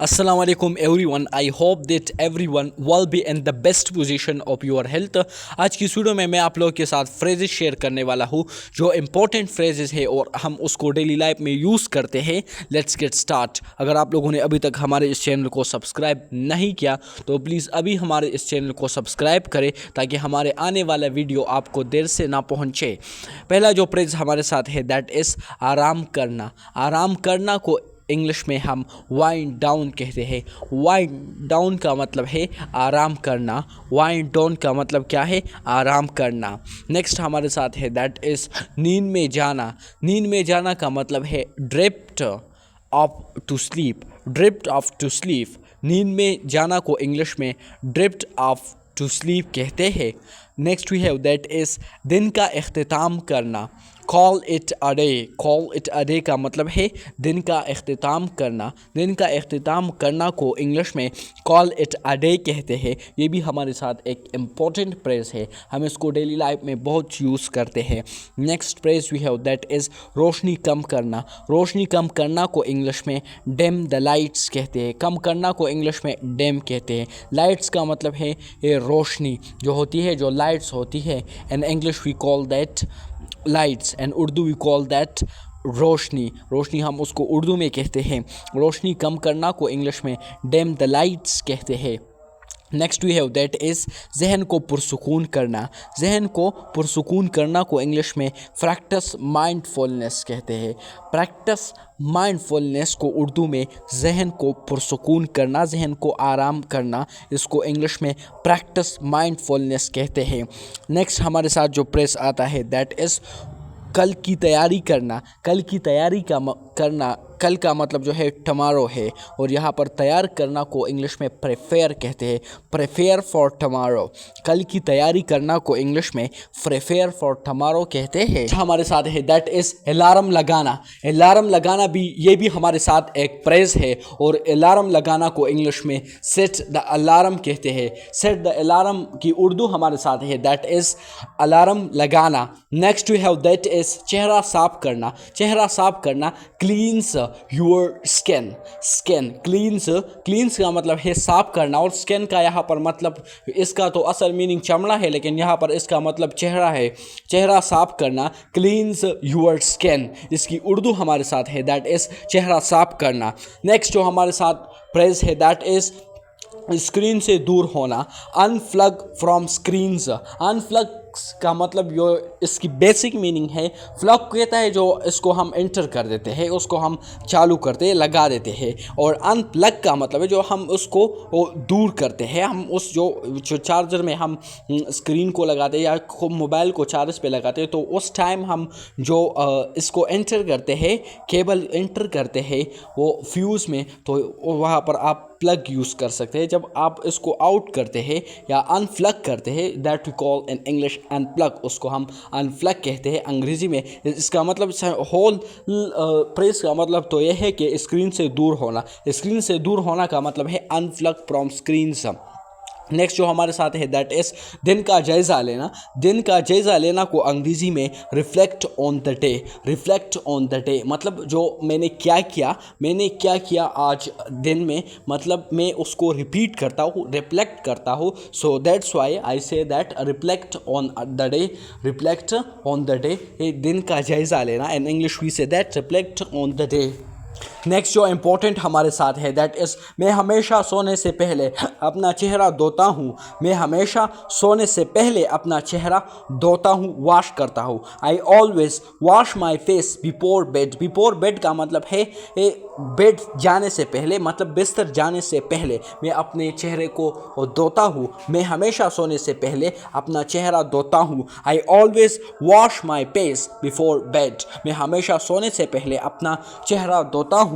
Assalamu alaikum everyone. I hope that everyone will be in the best position of your health. आज की इस video में मैं आप लोगों के साथ फ्रेजेस शेयर करने वाला हूँ जो इम्पोर्टेंट फ्रेजेस है और हम उसको डेली लाइफ में यूज़ करते हैं. Let's get start. अगर आप लोगों ने अभी तक हमारे इस चैनल को सब्सक्राइब नहीं किया तो प्लीज़ अभी हमारे इस चैनल को सब्सक्राइब करें ताकि हमारे आने वाला वीडियो आपको देर से ना पहुँचे. पहला जो फ्रेज हमारे साथ है दैट इज़ आराम करना. आराम करना को इंग्लिश में हम वाइंड डाउन कहते हैं. वाइंड डाउन का मतलब है आराम करना. वाइंड डाउन का मतलब क्या है? आराम करना. नेक्स्ट हमारे साथ है दैट इज़ नींद में जाना. नींद में जाना का मतलब है drift off to sleep. Drift off to sleep. नींद में जाना को इंग्लिश में ड्रिफ्ट ऑफ टू स्लीप कहते हैं. Next we have that is दिन का इख्तिताम करना. Call it a day. Call it a day का मतलब है दिन का इख्तिताम करना. दिन का इख्तिताम करना को इंग्लिश में कॉल इट अ डे कहते हैं. ये भी हमारे साथ एक इम्पॉर्टेंट फ्रेज है. हम इसको डेली लाइफ में बहुत यूज़ करते हैं. Next phrase we have that is रोशनी कम करना. रोशनी कम करना को इंग्लिश में डिम द लाइट्स कहते हैं. कम करना को इंग्लिश में डिम कहते हैं. लाइट्स का मतलब है ये रोशनी जो होती है, जो लाइट्स होती है. In English we call that lights and Urdu we call that रोशनी. रोशनी हम उसको उर्दू में कहते हैं. रोशनी कम करना को इंग्लिश में डिम द लाइट्स कहते हैं. Next we have that is जहन को पुरसुकून करना. जहन को पुरसुकून करना को इंग्लिश में प्रैक्टिस माइंडफुलनेस कहते हैं. प्रैक्टिस माइंडफुलनेस को उर्दू में जहन को पुरसुकून करना, जहन को आराम करना, इसको इंग्लिश में प्रैक्टिस माइंडफुलनेस कहते हैं. नेक्स्ट हमारे साथ जो प्रेस आता है दैट इज़ कल की तैयारी करना. कल की तैयारी करना, कल का मतलब जो है टमारो है और यहाँ पर तैयार करना को इंग्लिश में प्रिपेयर कहते हैं. Prepare for tomorrow. कल की तैयारी करना को इंग्लिश में प्रिपेयर फॉर टमारो कहते हैं. हमारे साथ है दैट इज़ अलार्म लगाना. अलार्म लगाना भी ये भी हमारे साथ एक फ्रेज है और अलार्म लगाना को इंग्लिश में सेट द अलार्म कहते हैं. सेट द अलार्म की उर्दू हमारे साथ है दैट इज़ अलार्म लगाना. Next we have that is चेहरा साफ करना. चेहरा साफ करना cleanse your skin. Skin cleanse का मतलब है साफ करना और स्किन का यहाँ पर मतलब इसका तो असल मीनिंग चमड़ा है लेकिन यहाँ पर इसका मतलब चेहरा है. चेहरा साफ करना क्लीन्स योर स्किन. इसकी उर्दू हमारे साथ है दैट इज़ चेहरा साफ करना. नेक्स्ट जो हमारे साथ फ्रेज है दैट इज़ स्क्रीन से दूर होना. Unplug from screens. अनप्लग का मतलब जो इसकी बेसिक मीनिंग है, प्लग कहता है जो इसको हम एंटर कर देते हैं, उसको हम चालू करते हैं, लगा देते हैं. और अनप्लग का मतलब है जो हम उसको दूर करते हैं. हम उस जो चार्जर में हम स्क्रीन को लगाते हैं या मोबाइल को चार्ज पे लगाते हैं तो उस टाइम हम जो इसको एंटर करते हैं, केबल एंटर करते हैं वो फ्यूज़ में, तो वहाँ पर आप प्लग यूज़ कर सकते हैं. जब आप इसको आउट करते हैं या अनप्लग करते हैं that we call in English unplug. उसको हम अनप्लग कहते हैं अंग्रेज़ी में. इसका मतलब होल प्रेस का मतलब तो यह है कि स्क्रीन से दूर होना. स्क्रीन से दूर होना का मतलब है अनप्लग फ्रॉम स्क्रीन्स. नेक्स्ट जो हमारे साथ है दैट इज़ दिन का जायज़ा लेना. दिन का जायज़ा लेना को अंग्रेज़ी में reflect on the day. Reflect on the day मतलब जो मैंने क्या किया आज दिन में, मतलब मैं उसको रिपीट करता हूँ, रिफ्लेक्ट करता हूँ. So that's why I say that reflect on the day. Reflect on the day, दिन का जायज़ा लेना. In English we say that reflect on the day. Next जो इम्पोर्टेंट हमारे साथ है दैट इज़ मैं हमेशा सोने से पहले अपना चेहरा धोता हूँ. मैं हमेशा सोने से पहले अपना चेहरा धोता हूँ, वॉश करता हूँ. I always wash my face before bed. Before bed का मतलब है बेड जाने से पहले, मतलब बिस्तर जाने से पहले मैं अपने चेहरे को धोता हूँ. मैं हमेशा सोने से पहले अपना चेहरा धोता हूँ. I always wash my face before bed. मैं हमेशा सोने से पहले अपना चेहरा धोता हूँ.